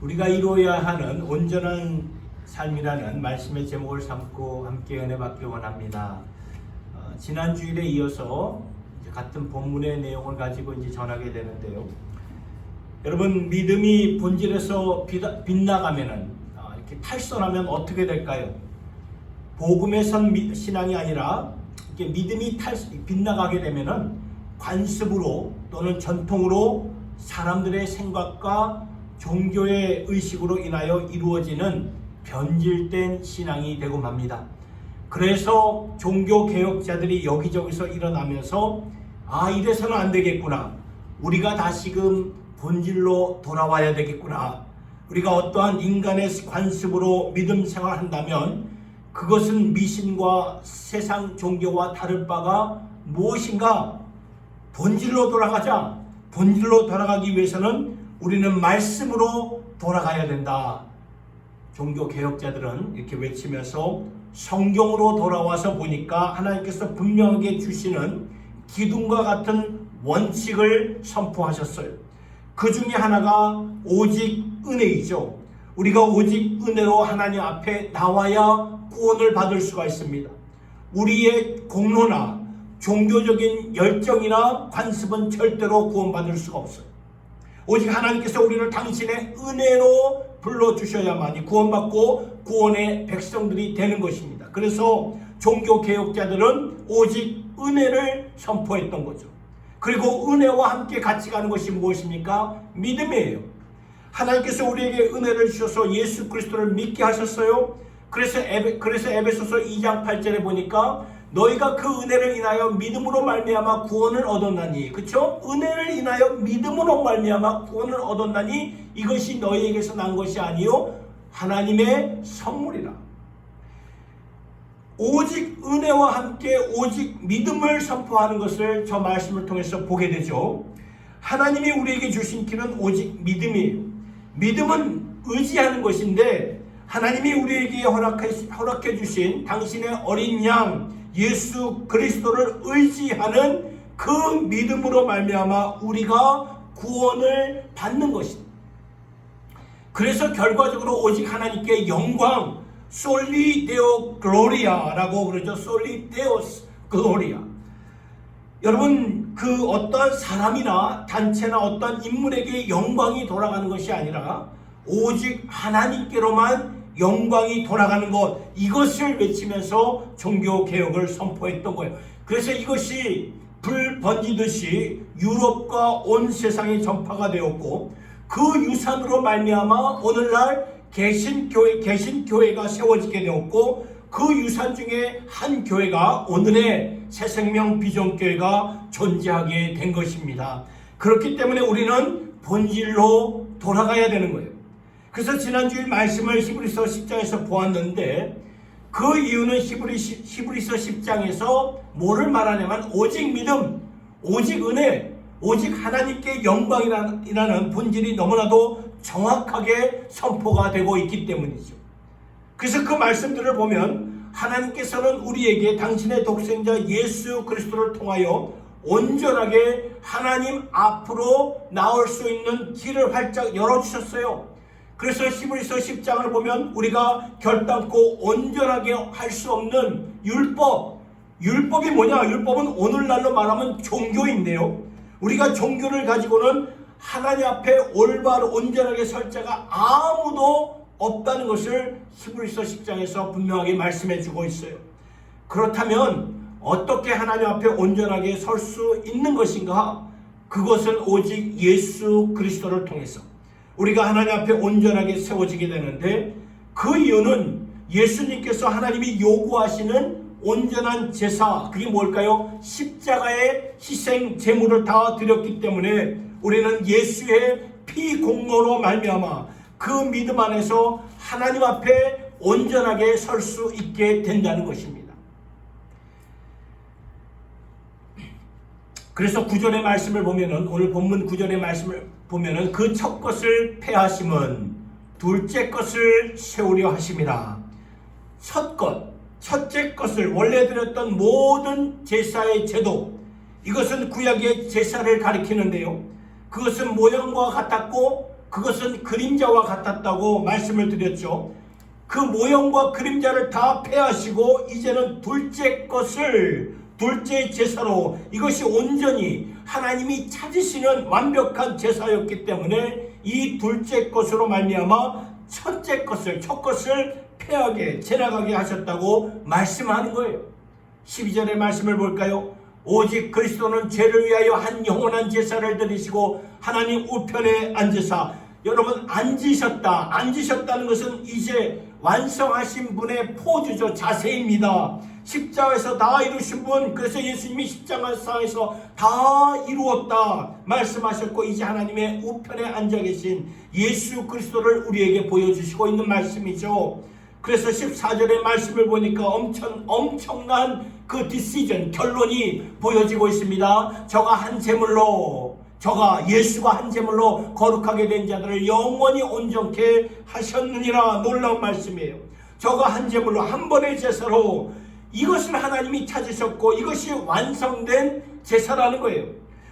우리가 이루어야 하는 온전한 삶이라는 말씀의 제목을 삼고 함께 은혜 받기 원합니다. 지난 주일에 이어서 같은 본문의 내용을 가지고 전하게 되는데요. 여러분, 믿음이 본질에서 빗나가면은 이렇게 탈선하면 어떻게 될까요? 복음의 신앙이 아니라 이렇게 믿음이 빗나가게 되면은 관습으로 또는 전통으로 사람들의 생각과 종교의 의식으로 인하여 이루어지는 변질된 신앙이 되고 맙니다. 그래서 종교 개혁자들이 여기저기서 일어나면서 이래서는 안 되겠구나. 우리가 다시금 본질로 돌아와야 되겠구나. 우리가 어떠한 인간의 관습으로 믿음 생활한다면 그것은 미신과 세상 종교와 다를 바가 무엇인가? 본질로 돌아가자. 본질로 돌아가기 위해서는 우리는 말씀으로 돌아가야 된다. 종교 개혁자들은 이렇게 외치면서 성경으로 돌아와서 보니까 하나님께서 분명하게 주시는 기둥과 같은 원칙을 선포하셨어요. 그 중에 하나가 오직 은혜이죠. 우리가 오직 은혜로 하나님 앞에 나와야 구원을 받을 수가 있습니다. 우리의 공로나 종교적인 열정이나 관습은 절대로 구원받을 수가 없어요. 오직 하나님께서 우리를 당신의 은혜로 불러주셔야만이 구원받고 구원의 백성들이 되는 것입니다. 그래서 종교개혁자들은 오직 은혜를 선포했던 거죠. 그리고 은혜와 함께 같이 가는 것이 무엇입니까? 믿음이에요. 하나님께서 우리에게 은혜를 주셔서 예수 그리스도를 믿게 하셨어요. 그래서 에베소서 2장 8절에 보니까 너희가 그 은혜를 인하여 믿음으로 말미암아 구원을 얻었나니, 그렇죠? 은혜를 인하여 믿음으로 말미암아 구원을 얻었나니 이것이 너희에게서 난 것이 아니요 하나님의 선물이라. 오직 은혜와 함께 오직 믿음을 선포하는 것을 저 말씀을 통해서 보게 되죠. 하나님이 우리에게 주신 길은 오직 믿음이에요. 믿음은 의지하는 것인데 하나님이 우리에게 허락해 주신 당신의 어린 양 예수 그리스도를 의지하는 그 믿음으로 말미암아 우리가 구원을 받는 것입니다. 그래서 결과적으로 오직 하나님께 영광, 솔리 데오 글로리아라고 그러죠. 솔리 데오스 글로리아. 여러분, 그 어떤 사람이나 단체나 어떤 인물에게 영광이 돌아가는 것이 아니라 오직 하나님께로만 영광이 돌아가는 것, 이것을 외치면서 종교개혁을 선포했던 거예요. 그래서 이것이 불 번지듯이 유럽과 온 세상에 전파가 되었고 그 유산으로 말미암아 오늘날 개신교회가 세워지게 되었고 그 유산 중에 한 교회가 오늘의 새생명 비전교회가 존재하게 된 것입니다. 그렇기 때문에 우리는 본질로 돌아가야 되는 거예요. 그래서 지난주일 말씀을 히브리서 10장에서 보았는데 그 이유는 히브리서 10장에서 뭐를 말하냐면 오직 믿음, 오직 은혜, 오직 하나님께 영광이라는 본질이 너무나도 정확하게 선포가 되고 있기 때문이죠. 그래서 그 말씀들을 보면 하나님께서는 우리에게 당신의 독생자 예수 그리스도를 통하여 온전하게 하나님 앞으로 나올 수 있는 길을 활짝 열어주셨어요. 그래서 히브리서 10장을 보면 우리가 결단코 온전하게 할 수 없는 율법이 뭐냐? 율법은 오늘날로 말하면 종교인데요. 우리가 종교를 가지고는 하나님 앞에 올바로 온전하게 설 자가 아무도 없다는 것을 히브리서 10장에서 분명하게 말씀해 주고 있어요. 그렇다면 어떻게 하나님 앞에 온전하게 설 수 있는 것인가? 그것은 오직 예수 그리스도를 통해서 우리가 하나님 앞에 온전하게 세워지게 되는데 그 이유는 예수님께서 하나님이 요구하시는 온전한 제사, 그게 뭘까요? 십자가의 희생 제물을 다 드렸기 때문에 우리는 예수의 피 공로로 말미암아 그 믿음 안에서 하나님 앞에 온전하게 설 수 있게 된다는 것입니다. 그래서 구절의 말씀을 보면은, 오늘 본문 구절의 말씀을 보면은 그 첫 것을 폐하심은 둘째 것을 세우려 하심이라. 첫째 것을 원래 드렸던 모든 제사의 제도, 이것은 구약의 제사를 가리키는데요. 그것은 모형과 같았고 그것은 그림자와 같았다고 말씀을 드렸죠. 그 모형과 그림자를 다 폐하시고 이제는 둘째 것을 둘째 제사로, 이것이 온전히 하나님이 찾으시는 완벽한 제사였기 때문에 이 둘째 것으로 말미암아 첫째 것을, 첫 것을 폐하게 지나가게 하셨다고 말씀하는 거예요. 12절의 말씀을 볼까요? 오직 그리스도는 죄를 위하여 한 영원한 제사를 드리시고 하나님 우편에 앉으사. 여러분, 앉으셨다는 것은 이제 완성하신 분의 포즈죠. 자세입니다. 십자가에서 다 이루신 분, 그래서 예수님이 십자가상에서 다 이루었다 말씀하셨고 이제 하나님의 우편에 앉아 계신 예수 그리스도를 우리에게 보여주시고 있는 말씀이죠. 그래서 14절의 말씀을 보니까 엄청난 그 디시전, 결론이 보여지고 있습니다. 예수가 한 제물로 거룩하게 된 자들을 영원히 온전케 하셨느니라. 놀라운 말씀이에요. 저가 한 제물로, 한 번의 제사로 이것을 하나님이 찾으셨고 이것이 완성된 제사라는 거예요.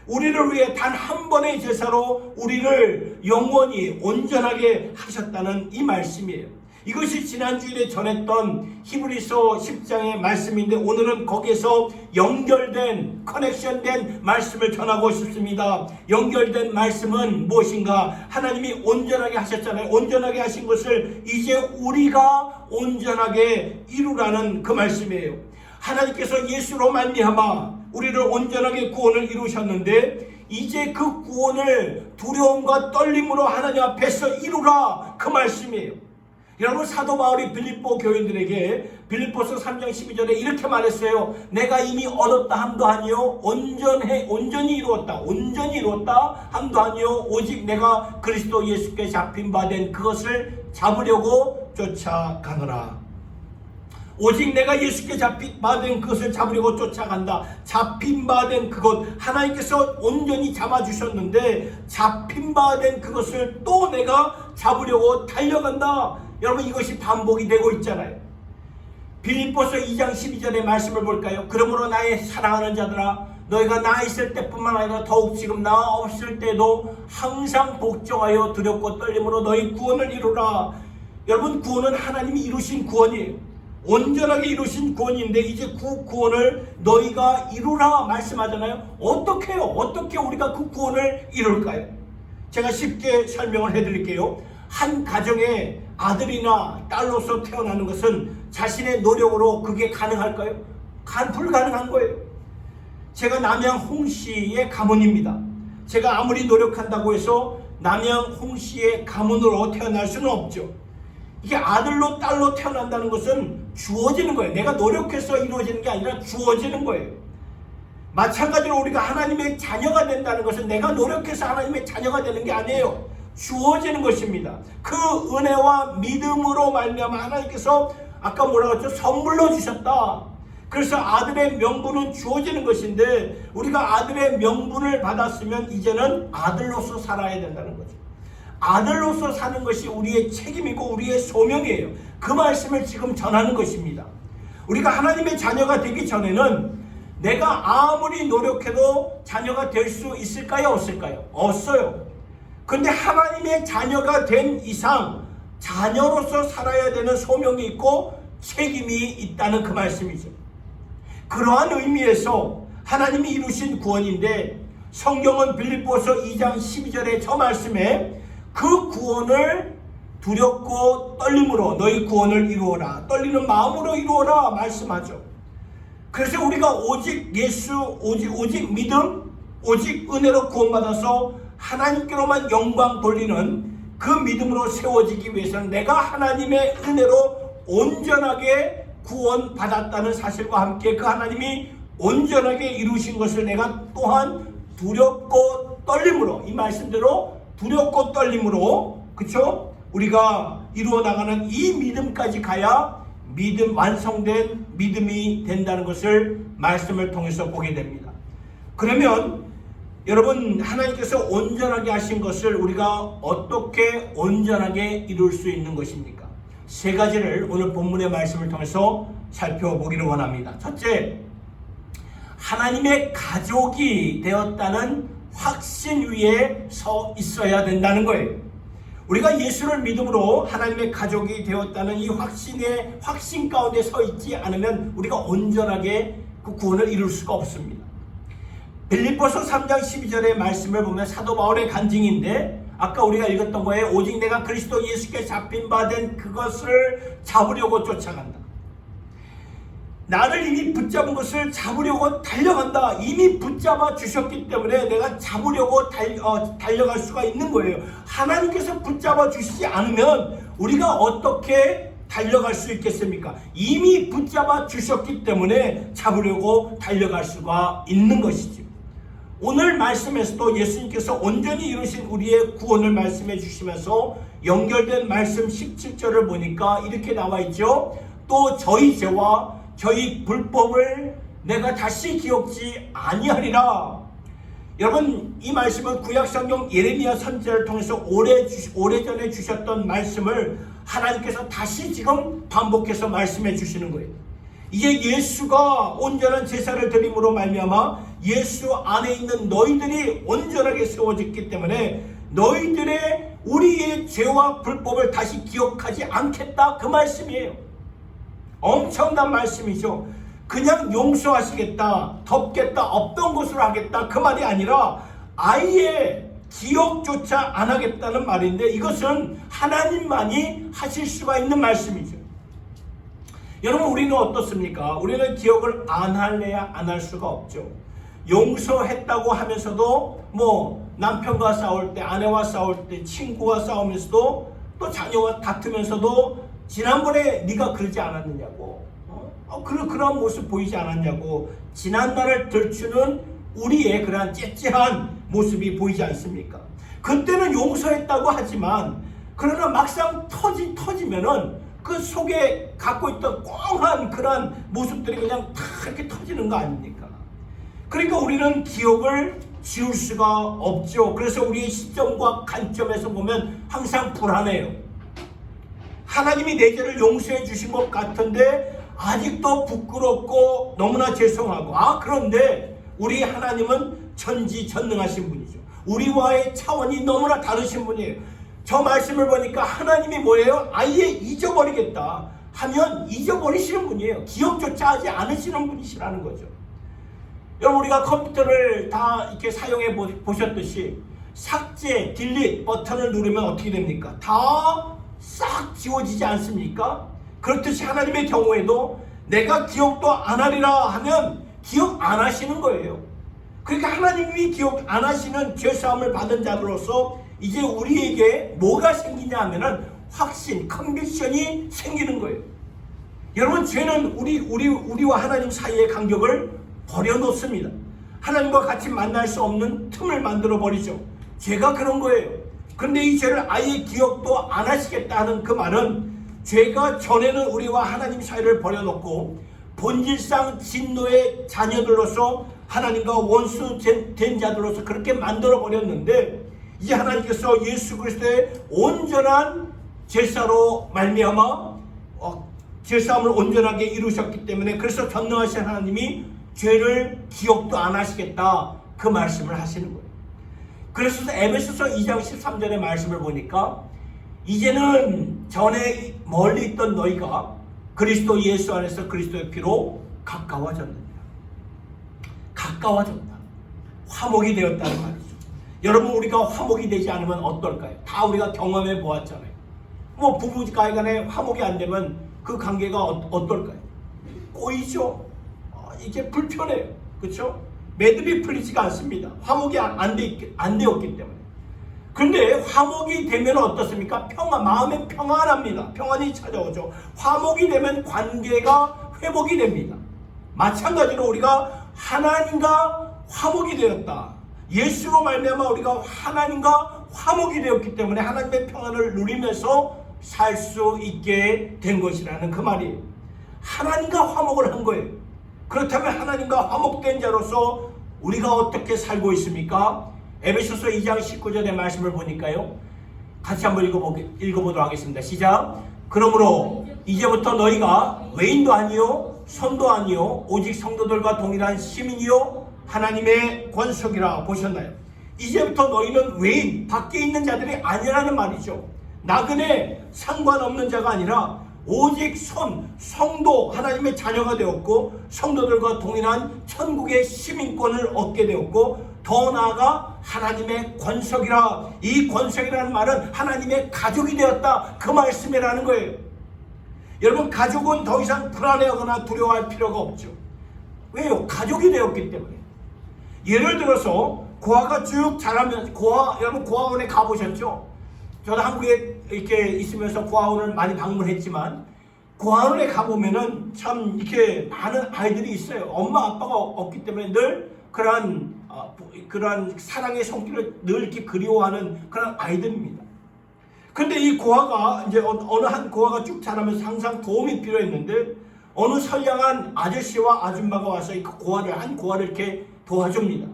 우리를 위해 단 한 번의 제사로 우리를 영원히 온전하게 하셨다는 이 말씀이에요. 이것이 지난주일에 전했던 히브리서 10장의 말씀인데 오늘은 거기에서 연결된, 커넥션된 말씀을 전하고 싶습니다. 연결된 말씀은 무엇인가? 하나님이 온전하게 하셨잖아요. 온전하게 하신 것을 이제 우리가 온전하게 이루라는 그 말씀이에요. 하나님께서 예수로 말미암아 우리를 온전하게 구원을 이루셨는데 이제 그 구원을 두려움과 떨림으로 하나님 앞에서 이루라, 그 말씀이에요. 여러분, 사도 바울이 빌립보 교인들에게 빌립보서 3장 12절에 이렇게 말했어요. 내가 이미 얻었다 함도 아니요 온전히 이루었다 함도 아니요 오직 내가 그리스도 예수께 잡힌 바 된 그것을 잡으려고 쫓아가노라. 오직 내가 예수께 잡힌 바 된 그것을 잡으려고 쫓아간다. 잡힌 바 된 그것, 하나님께서 온전히 잡아주셨는데 잡힌 바 된 그것을 또 내가 잡으려고 달려간다. 여러분, 이것이 반복이 되고 있잖아요. 빌립보서 2장 12절의 말씀을 볼까요? 그러므로 나의 사랑하는 자들아, 너희가 나 있을 때뿐만 아니라 더욱 지금 나 없을 때도 항상 복종하여 두렵고 떨림으로 너희 구원을 이루라. 여러분, 구원은 하나님이 이루신 구원이에요. 온전하게 이루신 구원인데 이제 그 구원을 너희가 이루라 말씀하잖아요. 어떻게 우리가 그 구원을 이룰까요? 제가 쉽게 설명을 해드릴게요. 한 가정에 아들이나 딸로서 태어나는 것은 자신의 노력으로 그게 가능할까요? 불가능한 거예요. 제가 남양 홍씨의 가문입니다. 제가 아무리 노력한다고 해서 남양 홍씨의 가문으로 태어날 수는 없죠. 이게 아들로 딸로 태어난다는 것은 주어지는 거예요. 내가 노력해서 이루어지는 게 아니라 주어지는 거예요. 마찬가지로 우리가 하나님의 자녀가 된다는 것은 내가 노력해서 하나님의 자녀가 되는 게 아니에요. 주어지는 것입니다. 그 은혜와 믿음으로 말미암아 하나님께서 아까 뭐라고 했죠? 선물로 주셨다. 그래서 아들의 명분은 주어지는 것인데 우리가 아들의 명분을 받았으면 이제는 아들로서 살아야 된다는 거죠. 아들로서 사는 것이 우리의 책임이고 우리의 소명이에요. 그 말씀을 지금 전하는 것입니다. 우리가 하나님의 자녀가 되기 전에는 내가 아무리 노력해도 자녀가 될 수 있을까요? 없을까요? 없어요. 그런데 하나님의 자녀가 된 이상 자녀로서 살아야 되는 소명이 있고 책임이 있다는 그 말씀이죠. 그러한 의미에서 하나님이 이루신 구원인데 성경은 빌립보서 2장 12절의 저 말씀에 그 구원을 두렵고 떨림으로 너희 구원을 이루어라, 떨리는 마음으로 이루어라 말씀하죠. 그래서 우리가 오직 예수, 오직 믿음, 오직 은혜로 구원받아서 하나님께로만 영광 돌리는 그 믿음으로 세워지기 위해서는 내가 하나님의 은혜로 온전하게 구원받았다는 사실과 함께 그 하나님이 온전하게 이루신 것을 내가 또한 두렵고 떨림으로, 이 말씀대로 두렵고 떨림으로, 그쵸? 우리가 이루어 나가는 이 믿음까지 가야 완성된 믿음이 된다는 것을 말씀을 통해서 보게 됩니다. 그러면 여러분, 하나님께서 온전하게 하신 것을 우리가 어떻게 온전하게 이룰 수 있는 것입니까? 세 가지를 오늘 본문의 말씀을 통해서 살펴보기를 원합니다. 첫째, 하나님의 가족이 되었다는 확신 위에 서 있어야 된다는 거예요. 우리가 예수를 믿음으로 하나님의 가족이 되었다는 이 확신 가운데 서 있지 않으면 우리가 온전하게 그 구원을 이룰 수가 없습니다. 빌립보서 3장 12절의 말씀을 보면 사도 바울의 간증인데, 아까 우리가 읽었던 거에 오직 내가 그리스도 예수께 잡힌 바 된 그것을 잡으려고 쫓아간다. 나를 이미 붙잡은 것을 잡으려고 달려간다. 이미 붙잡아 주셨기 때문에 내가 잡으려고 달려갈 수가 있는 거예요. 하나님께서 붙잡아 주시지 않으면 우리가 어떻게 달려갈 수 있겠습니까? 이미 붙잡아 주셨기 때문에 잡으려고 달려갈 수가 있는 것이죠. 오늘 말씀에서도 예수님께서 온전히 이루신 우리의 구원을 말씀해 주시면서 연결된 말씀 17절을 보니까 이렇게 나와 있죠. 또 저희 죄와 저희 불법을 내가 다시 기억지 아니하리라. 여러분, 이 말씀은 구약성경 예레미야 선지자를 통해서 오래전에 주셨던 말씀을 하나님께서 다시 지금 반복해서 말씀해 주시는 거예요. 이제 예수가 온전한 제사를 드림으로 말미암아 예수 안에 있는 너희들이 온전하게 세워졌기 때문에 너희들의 우리의 죄와 불법을 다시 기억하지 않겠다, 그 말씀이에요. 엄청난 말씀이죠. 그냥 용서하시겠다, 덮겠다, 없던 것으로 하겠다, 그 말이 아니라 아예 기억조차 안 하겠다는 말인데, 이것은 하나님만이 하실 수가 있는 말씀이죠. 여러분, 우리는 어떻습니까? 우리는 기억을 안 할래야 안 할 수가 없죠. 용서했다고 하면서도 남편과 싸울 때, 아내와 싸울 때, 친구와 싸우면서도, 또 자녀와 다투면서도 지난번에 네가 그러지 않았느냐고, 그런 모습 보이지 않았냐고 지난날을 들추는 우리의 그러한 째째한 모습이 보이지 않습니까? 그때는 용서했다고 하지만 그러나 막상 터지면은 그 속에 갖고 있던 꽁한 그런 모습들이 그냥 다 이렇게 터지는 거 아닙니까? 그러니까 우리는 기억을 지울 수가 없죠. 그래서 우리의 시점과 관점에서 보면 항상 불안해요. 하나님이 내 죄를 용서해 주신 것 같은데 아직도 부끄럽고 너무나 죄송하고, 그런데 우리 하나님은 전지전능하신 분이죠. 우리와의 차원이 너무나 다르신 분이에요. 저 말씀을 보니까 하나님이 뭐예요? 아예 잊어버리겠다 하면 잊어버리시는 분이에요. 기억조차 하지 않으시는 분이시라는 거죠. 여러분, 우리가 컴퓨터를 다 이렇게 사용해 보셨듯이 삭제, 딜리트 버튼을 누르면 어떻게 됩니까? 다 싹 지워지지 않습니까? 그렇듯이 하나님의 경우에도 내가 기억도 안 하리라 하면 기억 안 하시는 거예요. 그러니까 하나님이 기억 안 하시는 죄사함을 받은 자로서 이제 우리에게 뭐가 생기냐 하면은 확신, 컨빅션이 생기는 거예요. 여러분, 죄는 우리와 하나님 사이의 간격을 버려놓습니다. 하나님과 같이 만날 수 없는 틈을 만들어 버리죠. 죄가 그런 거예요. 그런데 이 죄를 아예 기억도 안 하시겠다 하는 그 말은 죄가 전에는 우리와 하나님 사이를 버려놓고 본질상 진노의 자녀들로서 하나님과 원수 된 자들로서 그렇게 만들어 버렸는데, 이제 하나님께서 예수 그리스도의 온전한 제사로 말미암아 제사함을 온전하게 이루셨기 때문에, 그래서 전능하신 하나님이 죄를 기억도 안 하시겠다, 그 말씀을 하시는 거예요. 그래서 에베소서 2장 13절의 말씀을 보니까 이제는 전에 멀리 있던 너희가 그리스도 예수 안에서 그리스도의 피로 가까워졌느니라. 가까워졌다. 화목이 되었다는 말이죠. 여러분, 우리가 화목이 되지 않으면 어떨까요? 다 우리가 경험해 보았잖아요. 부부가에 간에 화목이 안 되면 그 관계가 어떨까요? 꼬이죠. 이게 불편해요. 그렇죠? 매듭이 풀리지가 않습니다. 화목이 안 되었기 때문에. 그런데 화목이 되면 어떻습니까? 마음에 평안합니다. 평안이 찾아오죠. 화목이 되면 관계가 회복이 됩니다. 마찬가지로 우리가 하나님과 화목이 되었다. 예수로 말미암아 우리가 하나님과 화목이 되었기 때문에 하나님의 평안을 누리면서 살 수 있게 된 것이라는 그 말이에요. 하나님과 화목을 한 거예요. 그렇다면 하나님과 화목된 자로서 우리가 어떻게 살고 있습니까? 에베소서 2장 19절의 말씀을 보니까요, 같이 한번 읽어보도록 하겠습니다. 시작. 그러므로 이제부터 너희가 외인도 아니요 선도 아니요 오직 성도들과 동일한 시민이요 하나님의 권속이라. 보셨나요? 이제부터 너희는 외인, 밖에 있는 자들이 아니라는 말이죠. 나그네 상관없는 자가 아니라 오직 성도, 하나님의 자녀가 되었고 성도들과 동일한 천국의 시민권을 얻게 되었고 더 나아가 하나님의 권속이라, 이 권속이라는 말은 하나님의 가족이 되었다, 그 말씀이라는 거예요. 여러분, 가족은 더 이상 불안해하거나 두려워할 필요가 없죠. 왜요? 가족이 되었기 때문에. 예를 들어서 고아가 쭉 자라면, 여러분 고아원에 가보셨죠? 저도 한국에 이렇게 있으면서 고아원을 많이 방문했지만 고아원에 가보면은 참 이렇게 많은 아이들이 있어요. 엄마 아빠가 없기 때문에 늘 그런 사랑의 손길을 늘 이렇게 그리워하는 그런 아이들입니다. 근데 이 고아가 이제 어느 한 고아가 쭉 자라면서 항상 도움이 필요했는데 어느 선량한 아저씨와 아줌마가 와서 그 한 고아를 이렇게 도와줍니다.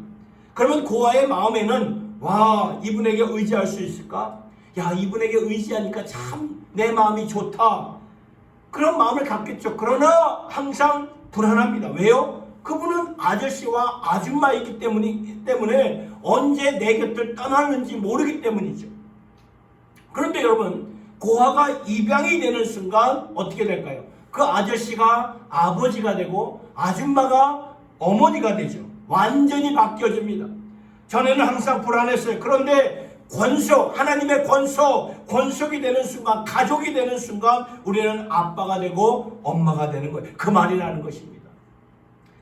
그러면 고아의 마음에는 와, 이분에게 의지할 수 있을까? 야, 이분에게 의지하니까 참 내 마음이 좋다, 그런 마음을 갖겠죠. 그러나 항상 불안합니다. 왜요? 그분은 아저씨와 아줌마이기 때문에 언제 내 곁을 떠나는지 모르기 때문이죠. 그런데 여러분, 고아가 입양이 되는 순간 어떻게 될까요? 그 아저씨가 아버지가 되고 아줌마가 어머니가 되죠. 완전히 바뀌어집니다. 전에는 항상 불안했어요. 그런데 하나님의 권속이 되는 순간, 가족이 되는 순간 우리는 아빠가 되고 엄마가 되는 거예요. 그 말이라는 것입니다.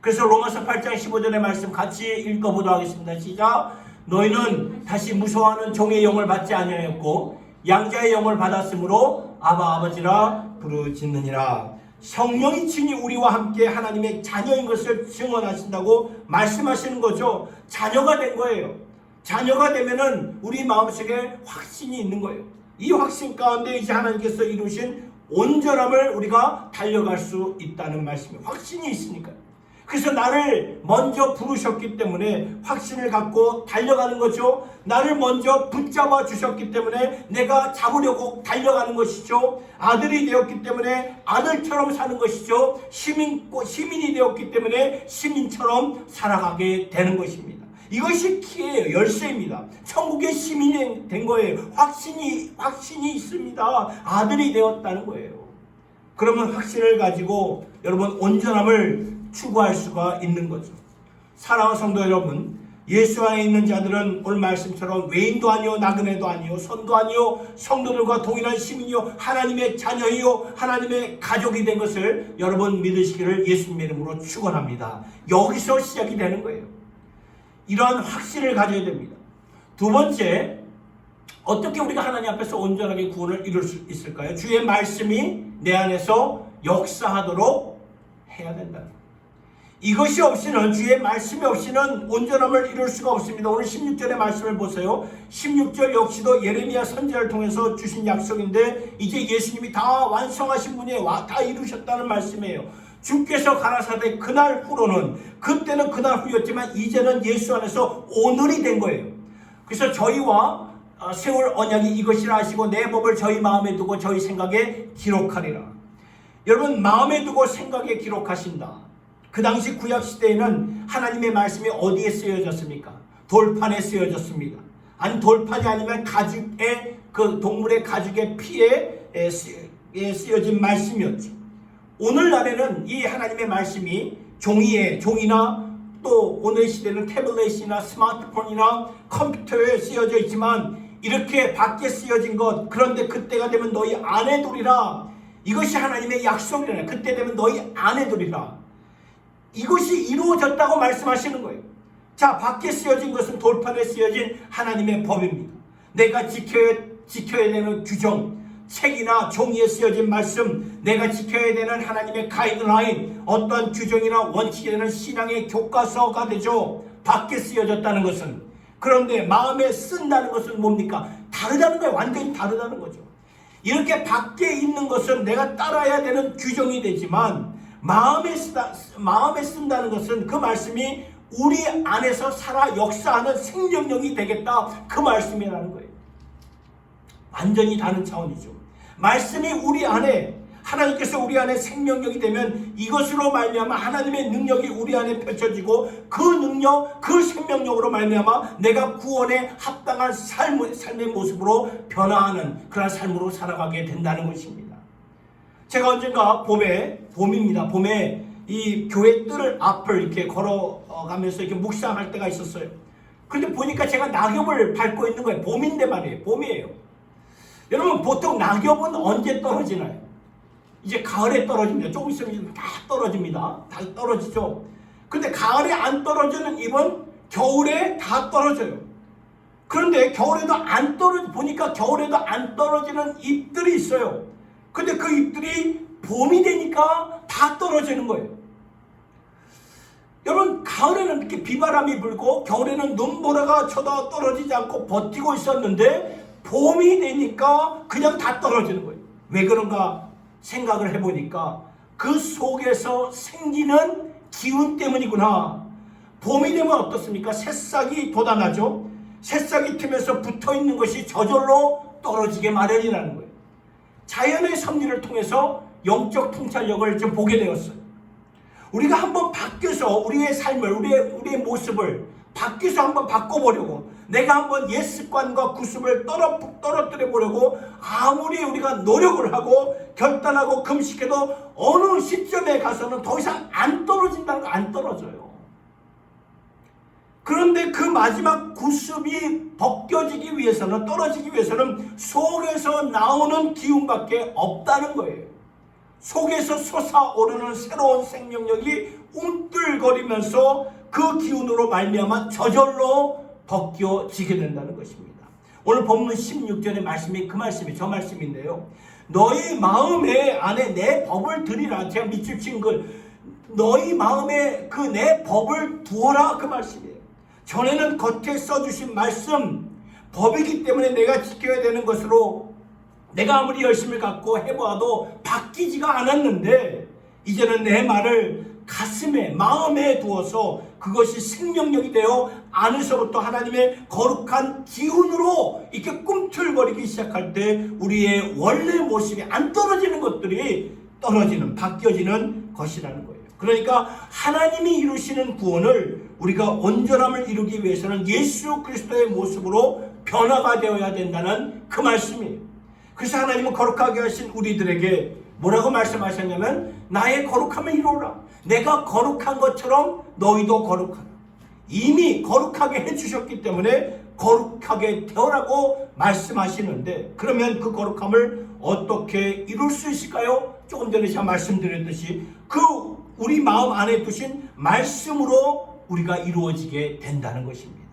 그래서 로마서 8장 15절의 말씀 같이 읽어보도록 하겠습니다. 시작. 너희는 다시 무서워하는 종의 영을 받지 아니하였고 양자의 영을 받았으므로 아바 아버지라 부르짖느니라. 성령이 친히 우리와 함께 하나님의 자녀인 것을 증언하신다고 말씀하시는 거죠. 자녀가 된 거예요. 자녀가 되면은 우리 마음속에 확신이 있는 거예요. 이 확신 가운데 이제 하나님께서 이루신 온전함을 우리가 달려갈 수 있다는 말씀이에요. 확신이 있으니까요. 그래서 나를 먼저 부르셨기 때문에 확신을 갖고 달려가는 거죠. 나를 먼저 붙잡아 주셨기 때문에 내가 잡으려고 달려가는 것이죠. 아들이 되었기 때문에 아들처럼 사는 것이죠. 시민이 되었기 때문에 시민처럼 살아가게 되는 것입니다. 이것이 키예요. 열쇠입니다. 천국의 시민이 된 거예요. 확신이 있습니다. 아들이 되었다는 거예요. 그러면 확신을 가지고 여러분 온전함을 추구할 수가 있는 거죠. 사랑하는 성도 여러분, 예수 안에 있는 자들은 오늘 말씀처럼 외인도 아니요 나그네도 아니요 선도 아니요 성도들과 동일한 시민이요 하나님의 자녀이요 하나님의 가족이 된 것을 여러분 믿으시기를 예수님의 이름으로 축원합니다. 여기서 시작이 되는 거예요. 이러한 확신을 가져야 됩니다. 두 번째, 어떻게 우리가 하나님 앞에서 온전하게 구원을 이룰 수 있을까요? 주의 말씀이 내 안에서 역사하도록 해야 된다. 이것이 없이는, 주의 말씀이 없이는 온전함을 이룰 수가 없습니다. 오늘 16절의 말씀을 보세요. 16절 역시도 예레미야 선지자를 통해서 주신 약속인데 이제 예수님이 다 완성하신 분이 다 이루셨다는 말씀이에요. 주께서 가라사대 그날 후로는, 그때는 그날 후였지만 이제는 예수 안에서 오늘이 된 거예요. 그래서 저희와 세울 언약이 이것이라 하시고 내 법을 저희 마음에 두고 저희 생각에 기록하리라. 여러분, 마음에 두고 생각에 기록하신다. 그 당시 구약시대에는 하나님의 말씀이 어디에 쓰여졌습니까? 돌판에 쓰여졌습니다. 아니, 돌판이 아니면 가죽의, 그 동물의 가죽의 피에 쓰여진 말씀이었죠. 오늘날에는 이 하나님의 말씀이 종이나 또 오늘 시대는 태블릿이나 스마트폰이나 컴퓨터에 쓰여져 있지만 이렇게 밖에 쓰여진 것, 그런데 그때가 되면 너희 안에 두리라. 이것이 하나님의 약속이라. 그때 되면 너희 안에 두리라. 이것이 이루어졌다고 말씀하시는 거예요. 자, 밖에 쓰여진 것은 돌판에 쓰여진 하나님의 법입니다. 내가 지켜야 되는 규정, 책이나 종이에 쓰여진 말씀, 내가 지켜야 되는 하나님의 가이드라인, 어떤 규정이나 원칙이 되는 신앙의 교과서가 되죠. 밖에 쓰여졌다는 것은. 그런데 마음에 쓴다는 것은 뭡니까? 다르다는 거예요. 완전히 다르다는 거죠. 이렇게 밖에 있는 것은 내가 따라야 되는 규정이 되지만 마음에 쓴다는 것은 그 말씀이 우리 안에서 살아 역사하는 생명력이 되겠다, 그 말씀이라는 거예요. 완전히 다른 차원이죠. 말씀이 우리 안에, 하나님께서 우리 안에 생명력이 되면 이것으로 말미암아 하나님의 능력이 우리 안에 펼쳐지고 그 능력, 그 생명력으로 말미암아 내가 구원에 합당한 삶의 모습으로 변화하는 그런 삶으로 살아가게 된다는 것입니다. 제가 언젠가 봄입니다. 봄에 이 교회 뜰 앞을 이렇게 걸어가면서 이렇게 묵상할 때가 있었어요. 그런데 보니까 제가 낙엽을 밟고 있는 거예요. 봄인데 말이에요. 봄이에요. 여러분, 보통 낙엽은 언제 떨어지나요? 이제 가을에 떨어집니다. 조금 있으면 다 떨어집니다. 다 떨어지죠. 근데 가을에 안 떨어지는 잎은 겨울에 다 떨어져요. 그런데 겨울에도 보니까 겨울에도 안 떨어지는 잎들이 있어요. 근데 그 잎들이 봄이 되니까 다 떨어지는 거예요. 여러분, 가을에는 이렇게 비바람이 불고 겨울에는 눈보라가 쳐도 떨어지지 않고 버티고 있었는데 봄이 되니까 그냥 다 떨어지는 거예요. 왜 그런가 생각을 해보니까 그 속에서 생기는 기운 때문이구나. 봄이 되면 어떻습니까? 새싹이 돋아나죠. 새싹이 튀면서 붙어있는 것이 저절로 떨어지게 마련이라는 거예요. 자연의 섭리를 통해서 영적 통찰력을 좀 보게 되었어요. 우리가 한번 바뀌어서 우리의 삶을, 우리의 모습을 바뀌어서 한번 바꿔보려고, 내가 한번 옛 습관과 구습을 떨어뜨려 보려고 아무리 우리가 노력을 하고 결단하고 금식해도 어느 시점에 가서는 더 이상 안 떨어진다는 거, 안 떨어져요. 그런데 그 마지막 구습이 벗겨지기 위해서는, 떨어지기 위해서는 속에서 나오는 기운밖에 없다는 거예요. 속에서 솟아오르는 새로운 생명력이 움뜰거리면서 그 기운으로 말미암아 저절로 벗겨지게 된다는 것입니다. 오늘 본문 16절의 말씀이 그 말씀이 저 말씀인데요. 너희 마음에 안에 내 법을 들이라. 제가 밑줄 친 걸, 너희 마음에 그 내 법을 두어라, 그 말씀이에요. 전에는 겉에 써주신 말씀, 법이기 때문에 내가 지켜야 되는 것으로 내가 아무리 열심을 갖고 해봐도 바뀌지가 않았는데, 이제는 내 말을 가슴에, 마음에 두어서 그것이 생명력이 되어 안에서부터 하나님의 거룩한 기운으로 이렇게 꿈틀거리기 시작할 때 우리의 원래 모습이 안 떨어지는 것들이 떨어지는, 바뀌어지는 것이라는 거예요. 그러니까 하나님이 이루시는 구원을 우리가 온전함을 이루기 위해서는 예수 그리스도의 모습으로 변화가 되어야 된다는 그 말씀이에요. 그래서 하나님은 거룩하게 하신 우리들에게 뭐라고 말씀하셨냐면, 나의 거룩함을 이루어라. 내가 거룩한 것처럼 너희도 거룩하라. 이미 거룩하게 해주셨기 때문에 거룩하게 되어라고 말씀하시는데, 그러면 그 거룩함을 어떻게 이룰 수 있을까요? 조금 전에 제가 말씀드렸듯이 그 우리 마음 안에 두신 말씀으로 우리가 이루어지게 된다는 것입니다.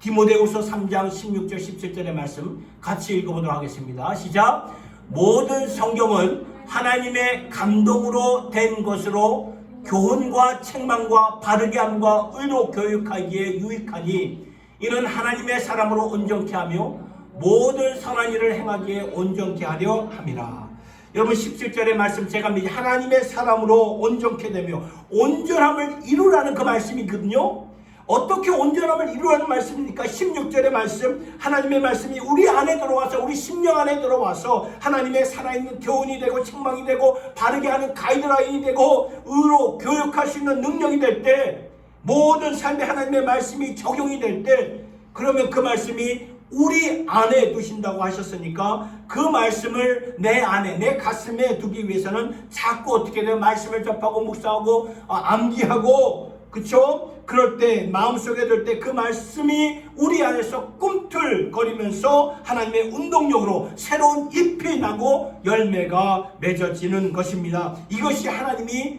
디모데후서 3장 16절 17절의 말씀 같이 읽어보도록 하겠습니다. 시작. 모든 성경은 하나님의 감동으로 된 것으로 교훈과 책망과 바르게 함과 의로 교육하기에 유익하니 이는 하나님의 사람으로 온전케 하며 모든 선한 일을 행하기에 온전케 하려 함이라. 여러분, 17절의 말씀, 제가 하나님의 사람으로 온전케 되며 온전함을 이루라는 그 말씀이거든요. 어떻게 온전함을 이루라는 말씀입니까? 16절의 말씀, 하나님의 말씀이 우리 안에 들어와서, 우리 심령 안에 들어와서 하나님의 살아있는 교훈이 되고 책망이 되고 바르게 하는 가이드라인이 되고 의로 교육할 수 있는 능력이 될 때, 모든 삶에 하나님의 말씀이 적용이 될 때, 그러면 그 말씀이 우리 안에 두신다고 하셨으니까 그 말씀을 내 안에, 내 가슴에 두기 위해서는 자꾸 어떻게 든 말씀을 접하고 묵상하고 암기하고, 그쵸? 그럴 때, 마음속에 들 때 그 말씀이 우리 안에서 꿈틀거리면서 하나님의 운동력으로 새로운 잎이 나고 열매가 맺어지는 것입니다. 이것이 하나님이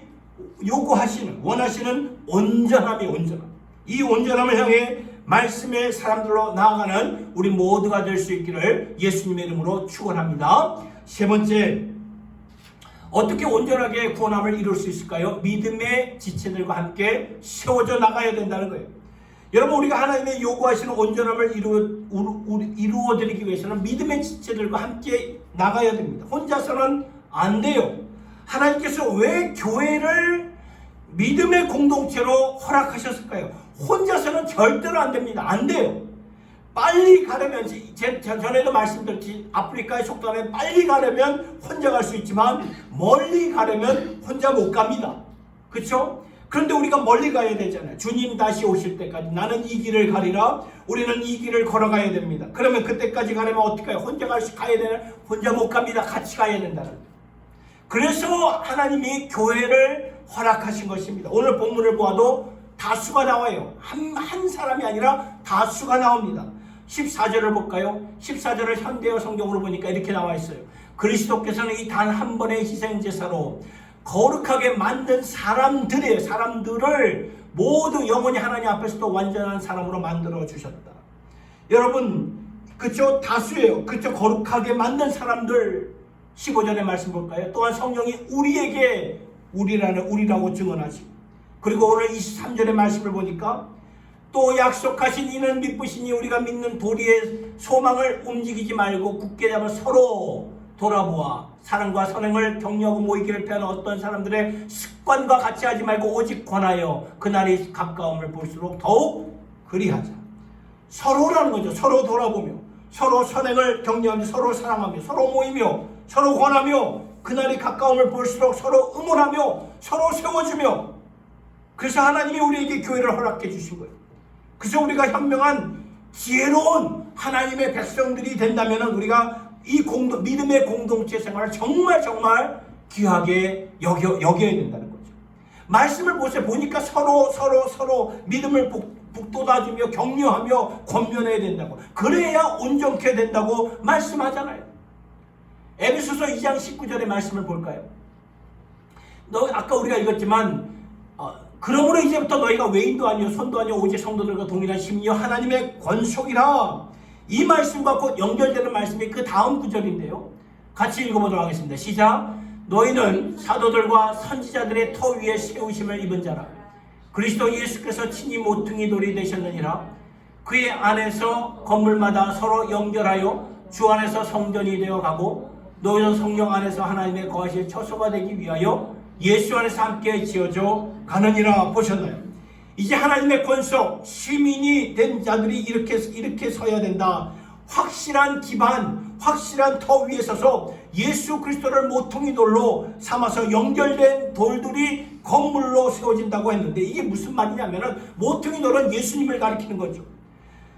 요구하시는, 원하시는 온전함이, 온전함. 이 온전함을 향해 말씀의 사람들로 나아가는 우리 모두가 될 수 있기를 예수님의 이름으로 축원합니다. 세 번째, 어떻게 온전하게 구원함을 이룰 수 있을까요? 믿음의 지체들과 함께 세워져 나가야 된다는 거예요. 여러분, 우리가 하나님의 요구하시는 온전함을 이루어드리기 위해서는 믿음의 지체들과 함께 나가야 됩니다. 혼자서는 안 돼요. 하나님께서 왜 교회를 믿음의 공동체로 허락하셨을까요? 혼자서는 절대로 안 됩니다. 안 돼요. 빨리 가려면 전에도 말씀드렸지 아프리카에 속담에 빨리 가려면 혼자 갈 수 있지만 멀리 가려면 혼자 못 갑니다. 그렇죠? 그런데 우리가 멀리 가야 되잖아요. 주님 다시 오실 때까지 나는 이 길을 가리라. 우리는 이 길을 걸어가야 됩니다. 그러면 그때까지 가려면 어떻게 해요? 혼자 가야 되나? 혼자 못 갑니다. 같이 가야 된다는 거예요. 그래서 하나님이 교회를 허락하신 것입니다. 오늘 본문을 보아도 다수가 나와요. 한 사람이 아니라 다수가 나옵니다. 14절을 볼까요? 14절을 현대어 성경으로 보니까 이렇게 나와 있어요. 그리스도께서는 이 단 한 번의 희생제사로 거룩하게 만든 사람들을 모두 영원히 하나님 앞에서도 완전한 사람으로 만들어 주셨다. 여러분, 그쵸? 다수예요. 그쵸? 거룩하게 만든 사람들. 15절의 말씀 볼까요? 또한 성령이 우리에게 우리라고 증언하시고, 그리고 오늘 23절의 말씀을 보니까 또 약속하신 이는 미쁘시니 우리가 믿는 도리의 소망을 움직이지 말고 굳게 잡아 서로 돌아보아 사랑과 선행을 격려하고 모이기를 피하는 어떤 사람들의 습관과 같이 하지 말고 오직 권하여 그날이 가까움을 볼수록 더욱 그리하자. 서로라는 거죠. 서로 돌아보며 서로 선행을 격려하며 서로 사랑하며 서로 모이며 서로 권하며 그날이 가까움을 볼수록 서로 응원하며 서로 세워주며. 그래서 하나님이 우리에게 교회를 허락해 주신 거예요. 그래서 우리가 현명한 지혜로운 하나님의 백성들이 된다면 우리가 이 믿음의 공동체 생활을 정말 귀하게 여겨야 된다는 거죠. 말씀을 보니까 서로 믿음을 북돋아주며 격려하며 권면해야 된다고. 그래야 온전케 된다고 말씀하잖아요. 에베소서 2장 19절의 말씀을 볼까요? 아까 우리가 읽었지만 그러므로 이제부터 너희가 외인도 아니요 손도 아니요 오직 성도들과 동일한 심리요 하나님의 권속이라. 이 말씀과 곧 연결되는 말씀이 그 다음 구절인데요. 같이 읽어보도록 하겠습니다. 시작. 너희는 사도들과 선지자들의 터 위에 세우심을 입은 자라. 그리스도 예수께서 친히 모퉁이 돌이 되셨느니라. 그의 안에서 건물마다 서로 연결하여 주 안에서 성전이 되어 가고 너희는 성령 안에서 하나님의 거하실 처소가 되기 위하여 예수 안에서 함께 지어져 가느니라. 보셨나요? 이제 하나님의 권속 시민이 된 자들이 이렇게 서야 된다. 확실한 기반, 확실한 터 위에 서서 예수 그리스도를 모퉁이 돌로 삼아서 연결된 돌들이 건물로 세워진다고 했는데, 이게 무슨 말이냐면은 모퉁이 돌은 예수님을 가리키는 거죠.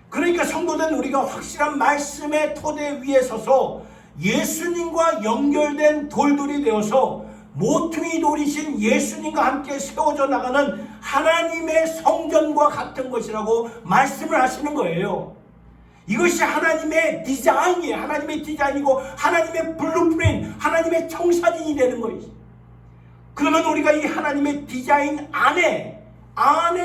그러니까 성도된 우리가 확실한 말씀의 토대 위에 서서 예수님과 연결된 돌들이 되어서 모퉁이 돌이신 예수님과 함께 세워져 나가는 하나님의 성전과 같은 것이라고 말씀을 하시는 거예요. 이것이 하나님의 디자인이에요. 하나님의 디자인이고 하나님의 블루프린트, 하나님의 청사진이 되는 거예요. 그러면 우리가 이 하나님의 디자인 안에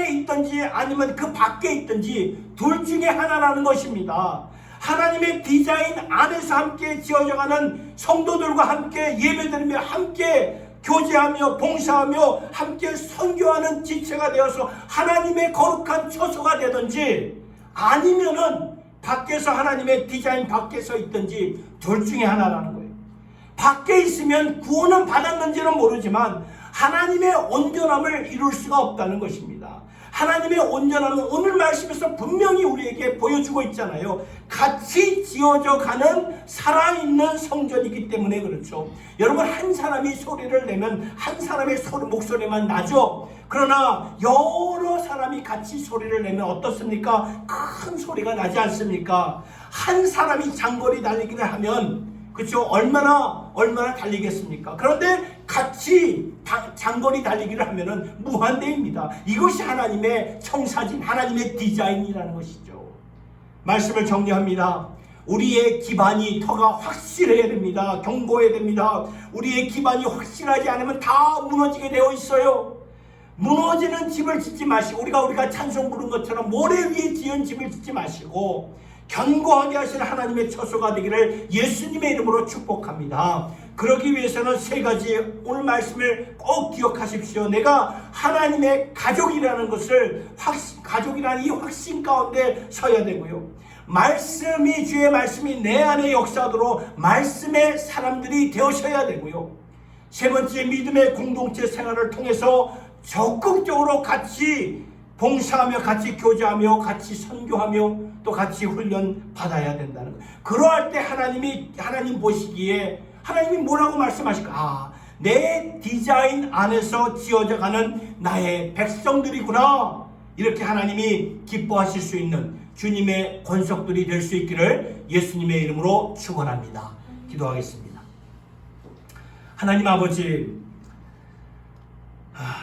있든지 아니면 그 밖에 있든지 둘 중에 하나라는 것입니다. 하나님의 디자인 안에서 함께 지어져가는 성도들과 함께 예배드리며 함께 교제하며 봉사하며 함께 선교하는 지체가 되어서 하나님의 거룩한 처소가 되든지, 아니면은 밖에서 하나님의 디자인 밖에서 있든지 둘 중에 하나라는 거예요. 밖에 있으면 구원은 받았는지는 모르지만 하나님의 온전함을 이룰 수가 없다는 것입니다. 하나님의 온전함은 오늘 말씀에서 분명히 우리에게 보여주고 있잖아요. 같이 지어져 가는 살아있는 성전이기 때문에 그렇죠. 여러분, 한 사람이 소리를 내면 한 사람의 목소리만 나죠. 그러나 여러 사람이 같이 소리를 내면 어떻습니까? 큰 소리가 나지 않습니까? 한 사람이 장거리 달리기를 하면 그렇죠? 얼마나 달리겠습니까? 그런데 같이 장거리 달리기를 하면은 무한대입니다. 이것이 하나님의 청사진, 하나님의 디자인이라는 것이죠. 말씀을 정리합니다. 우리의 기반이, 터가 확실해야 됩니다. 견고해야 됩니다. 우리의 기반이 확실하지 않으면 다 무너지게 되어 있어요. 무너지는 집을 짓지 마시고, 우리가 찬송 부른 것처럼 모래 위에 지은 집을 짓지 마시고 견고하게 하시는 하나님의 처소가 되기를 예수님의 이름으로 축복합니다. 그러기 위해서는 세 가지 오늘 말씀을 꼭 기억하십시오. 내가 하나님의 가족이라는 것을, 가족이라는 이 확신 가운데 서야 되고요. 주의 말씀이 내 안에 역사하도록 말씀의 사람들이 되어셔야 되고요. 세 번째, 믿음의 공동체 생활을 통해서 적극적으로 같이 봉사하며 같이 교제하며 같이 선교하며 또 같이 훈련 받아야 된다는 거예요. 그러할 때 하나님 보시기에 하나님이 뭐라고 말씀하실까? 아, 내 디자인 안에서 지어져가는 나의 백성들이구나. 이렇게 하나님이 기뻐하실 수 있는 주님의 권속들이 될 수 있기를 예수님의 이름으로 축원합니다. 기도하겠습니다. 하나님 아버지,